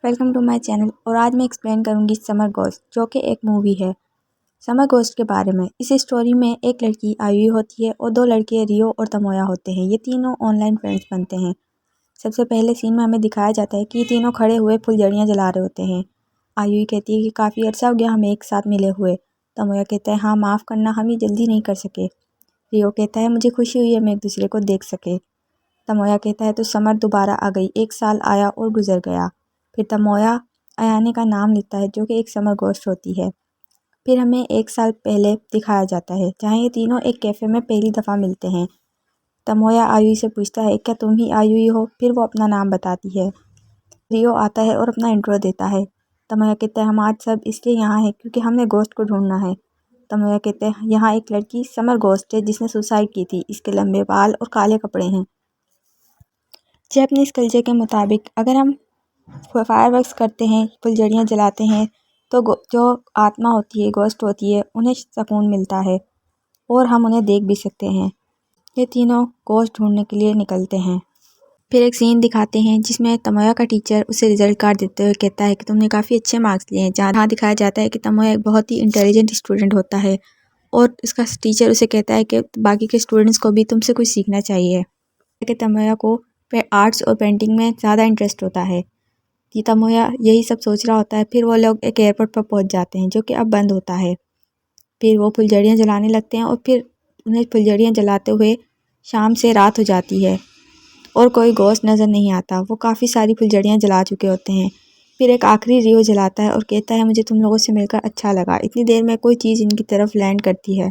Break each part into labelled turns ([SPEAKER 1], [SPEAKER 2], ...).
[SPEAKER 1] Welcome to my channel. और आज मैं एक्सप्लेन करूंगी समर घोस्ट, जो कि एक मूवी है। समर घोस्ट के बारे में इस स्टोरी में एक लड़की आयुई होती है और दो लड़के रियो और तमोया होते हैं। ये तीनों ऑनलाइन फ्रेंड्स बनते हैं। सबसे पहले सीन में हमें दिखाया जाता है कि ये तीनों खड़े हुए फुलझड़ियाँ जला रहे होते हैं। आयुई कहती है कि काफ़ी अर्सा हो गया हमें एक साथ मिले हुए। तमोया कहता है हाँ माफ़ करना, हम ये जल्दी नहीं कर सके। रियो कहता है मुझे खुशी हुई है हम एक दूसरे को देख सके। तमोया कहता है तो समर दोबारा आ गई, एक साल आया और गुजर गया। फिर तमोया अयाने का नाम लेता है, जो कि एक समर घोस्ट होती है। फिर हमें एक साल पहले दिखाया जाता है, जहाँ ये तीनों एक कैफ़े में पहली दफ़ा मिलते हैं। तमोया आयुई से पूछता है क्या तुम ही आयुई हो। फिर वो अपना नाम बताती है। रियो आता है और अपना इंट्रो देता है। तमोया कहता है हम आज सब इसलिए यहाँ हैं क्योंकि हमने घोस्ट को ढूंढना है। तमोया कहते हैं यहाँ एक लड़की समर घोस्ट है जिसने सुसाइड की थी। इसके लंबे बाल और काले कपड़े हैं। जैपनीज कल्चर के मुताबिक अगर हम फायरवर्क्स करते हैं, फुलझड़ियाँ जलाते हैं, तो जो आत्मा होती है, घोस्ट होती है, उन्हें सुकून मिलता है और हम उन्हें देख भी सकते हैं। ये तीनों घोस्ट ढूंढने के लिए निकलते हैं। फिर एक सीन दिखाते हैं जिसमें तमोया का टीचर उसे रिजल्ट कार्ड देते हुए कहता है कि तुमने काफ़ी अच्छे मार्क्स लिए हैं। जहाँ दिखाया जाता है कि तमोया एक बहुत ही इंटेलिजेंट स्टूडेंट होता है और उसका टीचर उसे कहता है कि बाकी के स्टूडेंट्स को भी तुमसे कुछ सीखना चाहिए। कि तमोया को आर्ट्स और पेंटिंग में ज़्यादा इंटरेस्ट होता है। कि तमोया यही सब सोच रहा होता है। फिर वो लोग एक एयरपोर्ट पर पहुंच जाते हैं, जो कि अब बंद होता है। फिर वो फुलझड़ियाँ जलाने लगते हैं और फिर उन्हें फुलझड़ियाँ जलाते हुए शाम से रात हो जाती है और कोई घोस्ट नज़र नहीं आता। वो काफ़ी सारी फुलझड़ियाँ जला चुके होते हैं। फिर एक आखिरी रियो जलाता है और कहता है मुझे तुम लोगों से मिलकर अच्छा लगा। इतनी देर में कोई चीज़ इनकी तरफ लैंड करती है।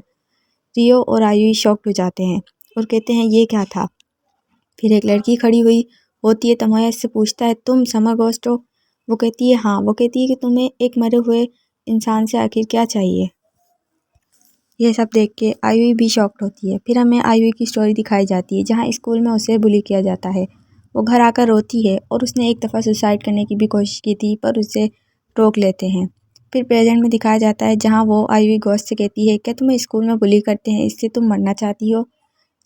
[SPEAKER 1] रियो और आयुई शॉक्ड हो जाते हैं और कहते हैं ये क्या था। फिर एक लड़की खड़ी हुई होती है। तमोया इससे पूछता है तुम समर घोस्ट हो। वो कहती है हाँ। वो कहती है कि तुम्हें एक मरे हुए इंसान से आखिर क्या चाहिए। यह सब देख के आयुई भी शॉक्ड होती है। फिर हमें आयुई की स्टोरी दिखाई जाती है, जहाँ स्कूल में उसे बुली किया जाता है। वो घर आकर रोती है और उसने एक दफ़ा सुसाइड करने की भी कोशिश की थी, पर उसे रोक लेते हैं। फिर प्रेजेंट में दिखाया जाता है, जहाँ वो आयुई घोस्ट से कहती है क्या तुम्हें स्कूल में बुली करते हैं, इससे तुम मरना चाहती हो।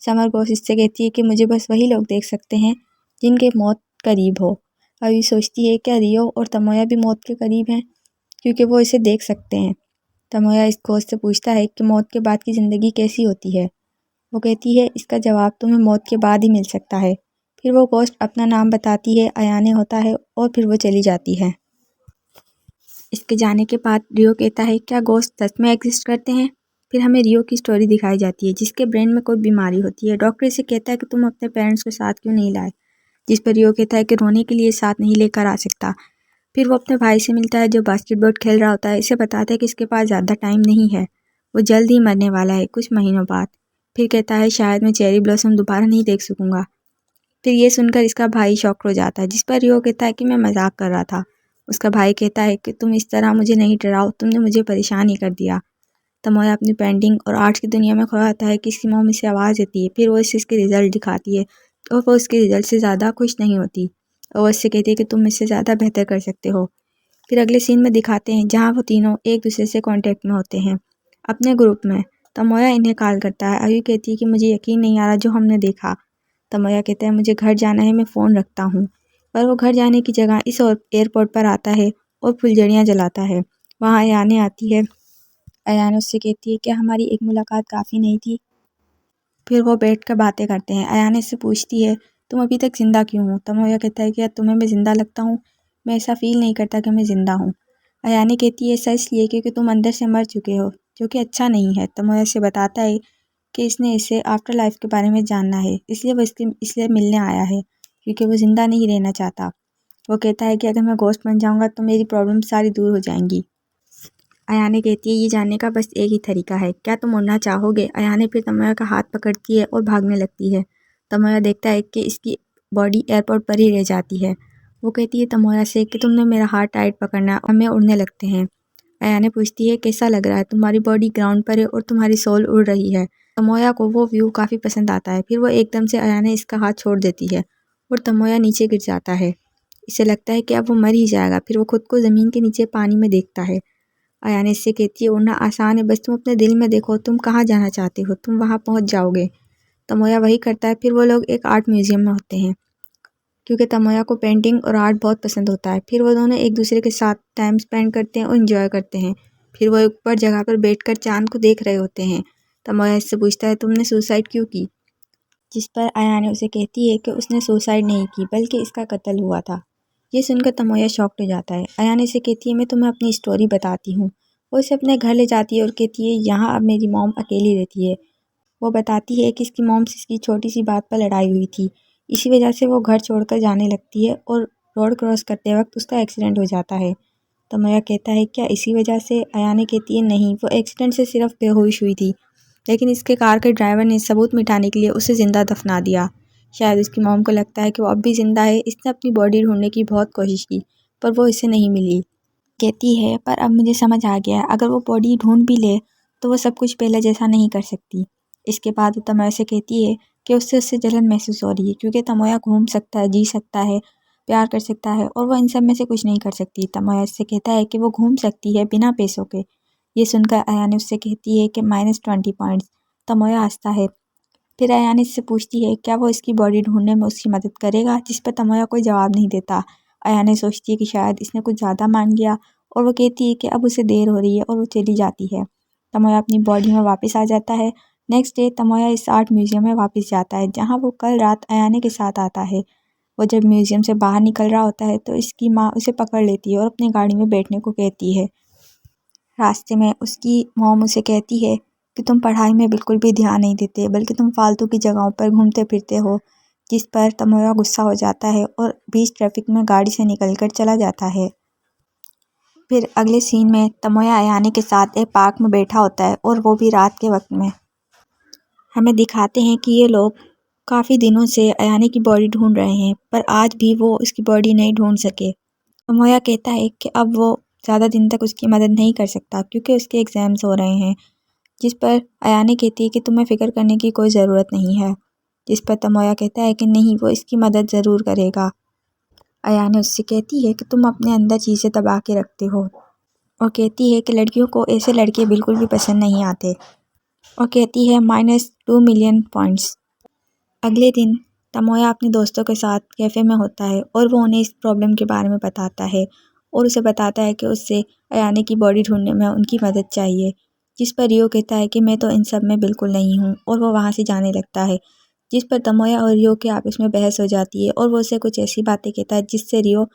[SPEAKER 1] समर घोस्ट इससे कहती है कि मुझे बस वही लोग देख सकते हैं जिनके मौत करीब हो। आयुई सोचती है क्या रियो और तमोया भी मौत के करीब हैं, क्योंकि वो इसे देख सकते हैं। तमोया इस घोस्ट से पूछता है कि मौत के बाद की ज़िंदगी कैसी होती है। वो कहती है इसका जवाब तुम्हें मौत के बाद ही मिल सकता है। फिर वो घोस्ट अपना नाम बताती है, अयाने होता है, और फिर वो चली जाती है। इसके जाने के बाद रियो कहता है क्या घोस्ट सच में एग्जिस्ट करते हैं। फिर हमें रियो की स्टोरी दिखाई जाती है, जिसके ब्रेन में कोई बीमारी होती है। डॉक्टर इसे कहता है कि तुम अपने पेरेंट्स को साथ क्यों नहीं लाए, जिस पर रियो कहता है कि रोने के लिए साथ नहीं लेकर आ सकता। फिर वो अपने भाई से मिलता है, जो बास्केटबॉल खेल रहा होता है। इसे बताता है कि इसके पास ज़्यादा टाइम नहीं है, वो जल्द ही मरने वाला है, कुछ महीनों बाद। फिर कहता है शायद मैं चेरी ब्लॉसम दोबारा नहीं देख सकूँगा। फिर ये सुनकर इसका भाई शॉक हो जाता है, जिस पर रियो कहता है कि मैं मजाक कर रहा था। उसका भाई कहता है कि तुम इस तरह मुझे नहीं डराओ, तुमने मुझे परेशान ही कर दिया। तमोया अपनी पेंटिंग और आर्ट्स की दुनिया में खोया होता है कि इसकी मॉम इसे आवाज़ देती है। फिर वो इसे इसके रिज़ल्ट दिखाती है और वो उसके रिज़ल्ट से ज़्यादा खुश नहीं होती और वो इससे कहती है कि तुम इससे ज़्यादा बेहतर कर सकते हो। फिर अगले सीन में दिखाते हैं, जहाँ वो तीनों एक दूसरे से कांटेक्ट में होते हैं अपने ग्रुप में। तमोया इन्हें कॉल करता है। आयु कहती है कि मुझे यकीन नहीं आ रहा जो हमने देखा। तमोया कहता है मुझे घर जाना है, मैं फ़ोन रखता हूँ। पर वो घर जाने की जगह इस एयरपोर्ट पर आता है और फुलझड़ियाँ जलाता है। वहाँ अयाने आती है। अयाने उससे कहती है कि हमारी एक मुलाकात काफ़ी नहीं थी। फिर वो बैठ कर बातें करते हैं। अयाने से पूछती है तुम अभी तक ज़िंदा क्यों हो। तमोया कहता है कि तुम्हें मैं ज़िंदा लगता हूँ, मैं ऐसा फ़ील नहीं करता कि मैं ज़िंदा हूँ। अयाने कहती है ऐसा इसलिए क्योंकि तुम अंदर से मर चुके हो, जो कि अच्छा नहीं है। तमोया से बताता है कि इसने इसे आफ्टर लाइफ के बारे में जानना है, इसलिए वो इसलिए मिलने आया है, क्योंकि वो ज़िंदा नहीं रहना चाहता। वो कहता है कि अगर मैं घोस्ट बन जाऊँगा तो मेरी प्रॉब्लम सारी दूर हो जाएंगी। अयाने कहती है ये जानने का बस एक ही तरीका है, क्या तुम उड़ना चाहोगे। अयाने फिर तमोया का हाथ पकड़ती है और भागने लगती है। तमोया देखता है कि इसकी बॉडी एयरपोर्ट पर ही रह जाती है। वो कहती है तमोया से कि तुमने मेरा हाथ टाइट पकड़ना और हमें उड़ने लगते हैं। अयाने पूछती है कैसा लग रहा है, तुम्हारी बॉडी ग्राउंड पर है और तुम्हारी सोल उड़ रही है। तमोया को वो व्यू काफ़ी पसंद आता है। फिर वो एकदम से अयाने इसका हाथ छोड़ देती है और तमोया नीचे गिर जाता है। इसे लगता है कि अब वो मर ही जाएगा। फिर वो खुद को ज़मीन के नीचे पानी में देखता है। अयाने इससे कहती है उड़ना आसान है, बस तुम अपने दिल में देखो तुम कहाँ जाना चाहते हो, तुम वहाँ पहुँच जाओगे। तमोया वही करता है। फिर वो लोग एक आर्ट म्यूजियम में होते हैं। क्योंकि तमोया को पेंटिंग और आर्ट बहुत पसंद होता है। फिर वो दोनों एक दूसरे के साथ टाइम स्पेंड करते हैं और इन्जॉय करते हैं। फिर वो ऊपर जगह पर बैठकर चांद को देख रहे होते हैं। तमोया इससे पूछता है, तुमने सुसाइड क्यों की? जिस पर अयाने उसे कहती है कि उसने सुसाइड नहीं की बल्कि इसका कत्ल हुआ था। ये सुनकर तमोया शॉक्ड हो जाता है। अयाने से कहती है, मैं तुम्हें अपनी स्टोरी बताती हूँ। वो इसे अपने घर ले जाती है और कहती है, यहाँ अब मेरी मॉम अकेली रहती है। वो बताती है कि इसकी मॉम से इसकी छोटी सी बात पर लड़ाई हुई थी। इसी वजह से वो घर छोड़कर जाने लगती है और रोड क्रॉस करते वक्त उसका एक्सीडेंट हो जाता है। तमोया कहता है, क्या इसी वजह से? अयाने कहती है, नहीं, वो एक्सीडेंट से सिर्फ बेहोश हुई थी, लेकिन इसके कार के ड्राइवर ने सबूत मिटाने के लिए उसे ज़िंदा दफना दिया। शायद उसकी मॉम को लगता है कि वो अब भी ज़िंदा है। इसने अपनी बॉडी ढूंढने की बहुत कोशिश की पर वो इसे नहीं मिली। कहती है, पर अब मुझे समझ आ गया, अगर वो बॉडी ढूंढ भी ले तो वो सब कुछ पहले जैसा नहीं कर सकती। इसके बाद वो तमोया से कहती है कि उससे जलन महसूस हो रही है क्योंकि तमोया घूम सकता है, जी सकता है, प्यार कर सकता है और वो इन सब में से कुछ नहीं कर सकती। तमोया इससे कहता है कि वो घूम सकती है बिना पैसों के। ये सुनकर अयाने उससे कहती है कि -20 पॉइंट्स। तमोया हंसता है। फिर अयाने इससे पूछती है, क्या वो इसकी बॉडी ढूंढने में उसकी मदद करेगा? जिस पर तमोया कोई जवाब नहीं देता। अयाने सोचती है कि शायद इसने कुछ ज़्यादा मान लिया और वो कहती है कि अब उसे देर हो रही है और वो चली जाती है। तमोया अपनी बॉडी में वापस आ जाता है। नेक्स्ट डे तमोया इस आर्ट म्यूजियम में वापस जाता है जहाँ वो कल रात अयाने के साथ आता है। वो जब म्यूजियम से बाहर निकल रहा होता है तो इसकी माँ उसे पकड़ लेती है और अपनी गाड़ी में बैठने को कहती है। रास्ते में उसकी मॉम उसे कहती है कि तुम पढ़ाई में बिल्कुल भी ध्यान नहीं देते बल्कि तुम फालतू की जगहों पर घूमते फिरते हो। जिस पर तमोया गुस्सा हो जाता है और बीच ट्रैफिक में गाड़ी से निकलकर चला जाता है। फिर अगले सीन में तमोया अयाने के साथ एक पार्क में बैठा होता है और वो भी रात के वक्त में। हमें दिखाते हैं कि ये लोग काफ़ी दिनों से अयाने की बॉडी ढूंढ रहे हैं पर आज भी वो उसकी बॉडी नहीं ढूंढ सके। तमोया कहता है कि अब वो ज़्यादा दिन तक उसकी मदद नहीं कर सकता क्योंकि उसके एग्ज़ाम्स हो रहे हैं। जिस पर अयाने कहती है कि तुम्हें फ़िक्र करने की कोई ज़रूरत नहीं है। जिस पर तमोया कहता है कि नहीं, वो इसकी मदद ज़रूर करेगा। अयाने उससे कहती है कि तुम अपने अंदर चीज़ें दबा के रखते हो और कहती है कि लड़कियों को ऐसे लड़के बिल्कुल भी पसंद नहीं आते और कहती है -2 मिलियन पॉइंट्स। अगले दिन तमोया अपने दोस्तों के साथ कैफ़े में होता है और वो उन्हें इस प्रॉब्लम के बारे में बताता है और उसे बताता है कि उससे अयाने की बॉडी ढूंढने में उनकी मदद चाहिए। जिस पर रियो कहता है कि मैं तो इन सब में बिल्कुल नहीं हूँ और वो वहाँ से जाने लगता है। जिस पर तमोया और रियो के आपस में बहस हो जाती है और वो उसे कुछ ऐसी बातें कहता है जिससे रियो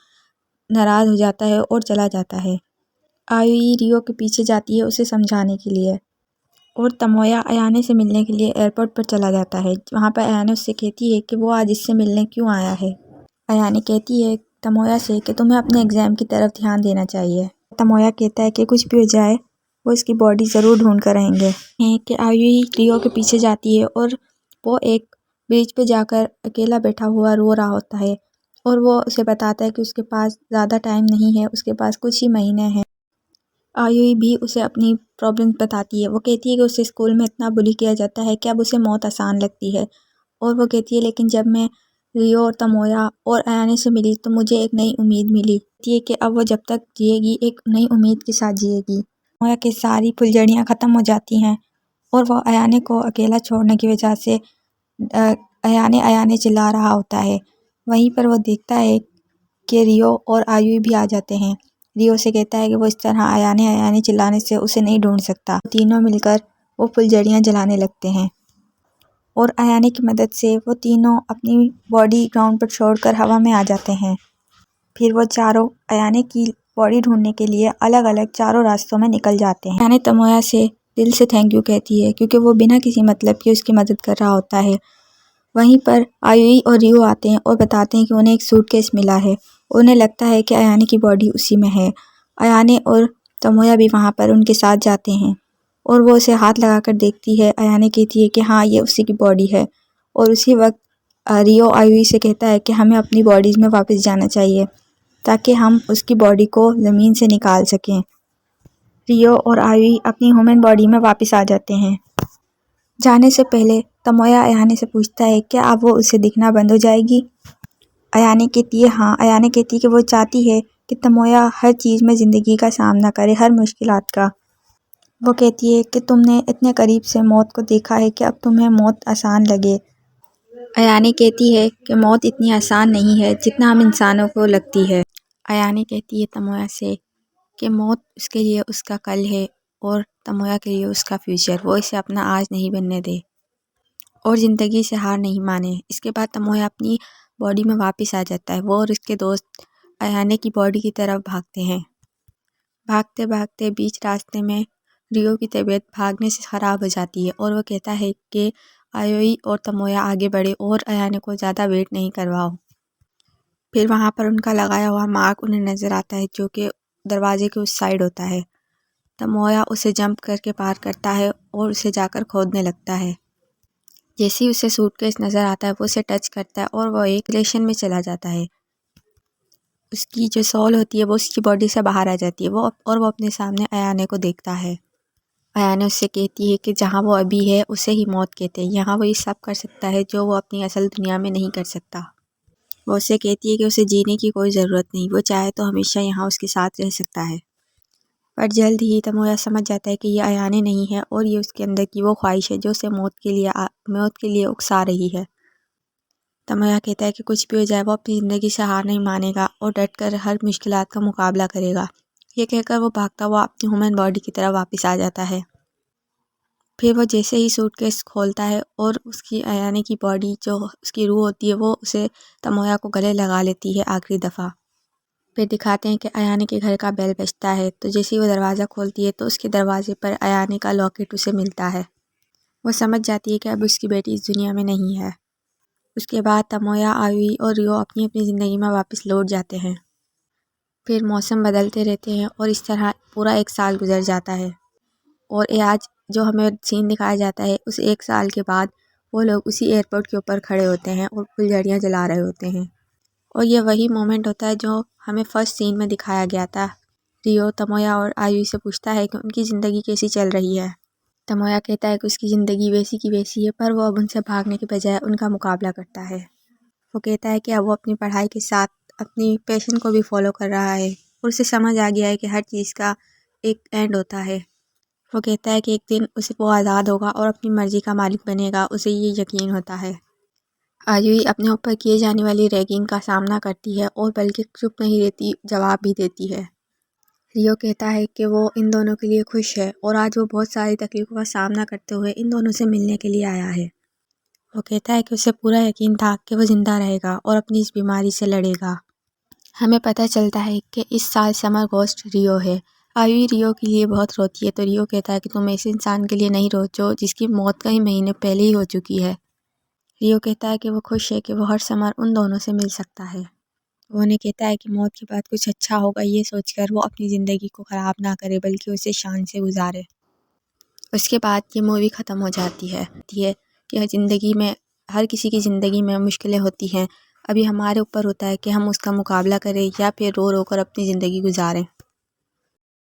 [SPEAKER 1] नाराज़ हो जाता है और चला जाता है। आयुई रियो के पीछे जाती है उसे समझाने के लिए और तमोया अयाने से मिलने के लिए एयरपोर्ट पर चला जाता है। वहाँ पर अयाने उससे कहती है कि वो आज इससे मिलने क्यों आया है। अयाने कहती है तमोया से कि तुम्हें अपने एग्ज़ाम की तरफ ध्यान देना चाहिए। तमोया कहता है कि कुछ भी हो जाए वो इसकी बॉडी ज़रूर ढूंढ कर रहेंगे। कि आयुई रियो के पीछे जाती है और वो एक ब्रिज पे जाकर अकेला बैठा हुआ रो रहा होता है और वो उसे बताता है कि उसके पास ज़्यादा टाइम नहीं है, उसके पास कुछ ही महीने हैं। आयुई भी उसे अपनी प्रॉब्लम बताती है। वो कहती है कि उसे स्कूल में इतना बुली किया जाता है कि अब उसे मौत आसान लगती है और वो कहती है लेकिन जब मैं रियो और तमोया और अयाने से मिली तो मुझे एक नई उम्मीद मिली। कहती है कि अब वो जब तक जिएगी एक नई उम्मीद के साथ जिएगी। तमोया की सारी फुलझड़ियाँ ख़त्म हो जाती हैं और वो अयाने को अकेला छोड़ने की वजह से अयाने अयाने चिल्ला रहा होता है। वहीं पर वो देखता है कि रियो और आयुई भी आ जाते हैं। रियो से कहता है कि वो इस तरह अयाने अयाने चिल्लाने से उसे नहीं ढूंढ सकता। तीनों मिलकर वो फुलझड़ियाँ जलाने लगते हैं और अयाने की मदद से वो तीनों अपनी बॉडी ग्राउंड पर छोड़कर हवा में आ जाते हैं। फिर वो चारों अयाने की बॉडी ढूंढने के लिए अलग अलग चारों रास्तों में निकल जाते हैं। अयाने तमोया से दिल से थैंक यू कहती है क्योंकि वो बिना किसी मतलब के उसकी मदद कर रहा होता है। वहीं पर आयुई और रियो आते हैं और बताते हैं कि उन्हें एक सूटकेस मिला है। उन्हें लगता है कि अयाने की बॉडी उसी में है। अयाने और तमोया भी वहाँ पर उनके साथ जाते हैं और वो उसे हाथ लगाकर देखती है। अयाने कहती है कि हाँ, ये उसी की बॉडी है और उसी वक्त रियो आयुई से कहता है कि हमें अपनी बॉडीज़ में वापस जाना चाहिए ताकि हम उसकी बॉडी को ज़मीन से निकाल सकें। रियो और आयुई अपनी ह्यूमन बॉडी में वापस आ जाते हैं। जाने से पहले तमोया अयाने से पूछता है क्या अब वो उसे दिखना बंद हो जाएगी। अयाने कहती है हाँ। अयाने कहती है कि वो चाहती है कि तमोया हर चीज़ में ज़िंदगी का सामना करे, हर मुश्किलात का। वो कहती है कि तुमने इतने करीब से मौत को देखा है कि अब तुम्हें मौत आसान लगे। अयानी कहती है कि मौत इतनी आसान नहीं है जितना हम इंसानों को लगती है। अयानी कहती है तमोया से कि मौत उसके लिए उसका कल है और तमोया के लिए उसका फ्यूचर। वो इसे अपना आज नहीं बनने दे और ज़िंदगी से हार नहीं माने। इसके बाद तमोया अपनी बॉडी में वापस आ जाता है। वो और उसके दोस्त अयानी की बॉडी की तरफ भागते हैं। भागते भागते बीच रास्ते में रियो की तबीयत भागने से ख़राब हो जाती है और वो कहता है कि आयोई और तमोया आगे बढ़े और अयानी को ज़्यादा वेट नहीं करवाओ। फिर वहाँ पर उनका लगाया हुआ मार्क उन्हें नज़र आता है जो कि दरवाजे के उस साइड होता है। तमोया उसे जंप करके पार करता है और उसे जाकर खोदने लगता है। जैसे ही उसे सूटकेस नज़र आता है वो उसे टच करता है और वो एक रिलेशन में चला जाता है। उसकी जो सोल होती है वो उसकी बॉडी से बाहर आ जाती है। वो अपने सामने अयाने को देखता है। अयाने उससे कहती है कि जहाँ वो अभी है उसे ही मौत कहते हैं। यहाँ वो ये सब कर सकता है जो वो अपनी असल दुनिया में नहीं कर सकता। वो उससे कहती है कि उसे जीने की कोई ज़रूरत नहीं, वो चाहे तो हमेशा यहाँ उसके साथ रह सकता है। पर जल्द ही तमोया समझ जाता है कि ये अयाने नहीं है और ये उसके अंदर की वो ख्वाहिश है जो उसे मौत के लिए उकसा रही है। तमोया कहता है कि कुछ भी हो जाए वो अपनी ज़िंदगी से हार नहीं मानेगा और डट कर हर मुश्किलात का मुकाबला करेगा। ये कहकर वो भागता हुआ अपनी ह्यूमन बॉडी की तरफ वापस आ जाता है। फिर वो जैसे ही सूटकेस खोलता है और उसकी अयाने की बॉडी जो उसकी रूह होती है वो उसे तमोया को गले लगा लेती है आखिरी दफ़ा। फिर दिखाते हैं कि अयाने के घर का बेल बजता है तो जैसे ही वो दरवाज़ा खोलती है तो उसके दरवाजे पर अयाने का लॉकेट उसे मिलता है। वो समझ जाती है कि अब उसकी बेटी इस दुनिया में नहीं है। उसके बाद तमोया, आयुई और रियो अपनी अपनी ज़िंदगी में वापस लौट जाते हैं। फिर मौसम बदलते रहते हैं और इस तरह पूरा एक साल गुजर जाता है। और ये आज जो हमें सीन दिखाया जाता है उस एक साल के बाद वो लोग उसी एयरपोर्ट के ऊपर खड़े होते हैं और फुलझड़ियाँ जला रहे होते हैं। और ये वही मोमेंट होता है जो हमें फर्स्ट सीन में दिखाया गया था। रियो तमोया और आयुई से पूछता है कि उनकी ज़िंदगी कैसी चल रही है। तमोया कहता है कि उसकी ज़िंदगी वैसी की वैसी है पर वो अब उनसे भागने के बजाय उनका मुकाबला करता है। वो कहता है कि अब वो अपनी पढ़ाई के साथ अपनी पैशन को भी फॉलो कर रहा है और उसे समझ आ गया है कि हर चीज़ का एक एंड होता है। वो कहता है कि एक दिन उसे वो आज़ाद होगा और अपनी मर्ज़ी का मालिक बनेगा, उसे ये यकीन होता है। आयुई अपने ऊपर किए जाने वाली रैगिंग का सामना करती है और बल्कि चुप नहीं रहती, जवाब भी देती है। रियो कहता है कि वो इन दोनों के लिए खुश है और आज वो बहुत सारी तकलीफ़ों का सामना करते हुए इन दोनों से मिलने के लिए आया है। वो कहता है कि उसे पूरा यकीन था कि वो ज़िंदा रहेगा और अपनी इस बीमारी से लड़ेगा। हमें पता चलता है कि इस साल समर घोस्ट रियो है। आयुई रियो के लिए बहुत रोती है तो रियो कहता है कि तुम ऐसे इंसान के लिए नहीं रो जो जिसकी मौत कई महीने पहले ही हो चुकी है। रियो कहता है कि वो खुश है कि वो हर समर उन दोनों से मिल सकता है। वो उन्हें कहता है कि मौत के बाद कुछ अच्छा होगा, ये सोचकर वो अपनी ज़िंदगी को ख़राब ना करे बल्कि उसे शान से गुजारे। उसके बाद ये मूवी ख़त्म हो जाती है कि ज़िंदगी में हर किसी की ज़िंदगी में मुश्किलें होती हैं। अभी हमारे ऊपर होता है कि हम उसका मुकाबला करें या फिर रो रो कर अपनी ज़िंदगी गुजारें।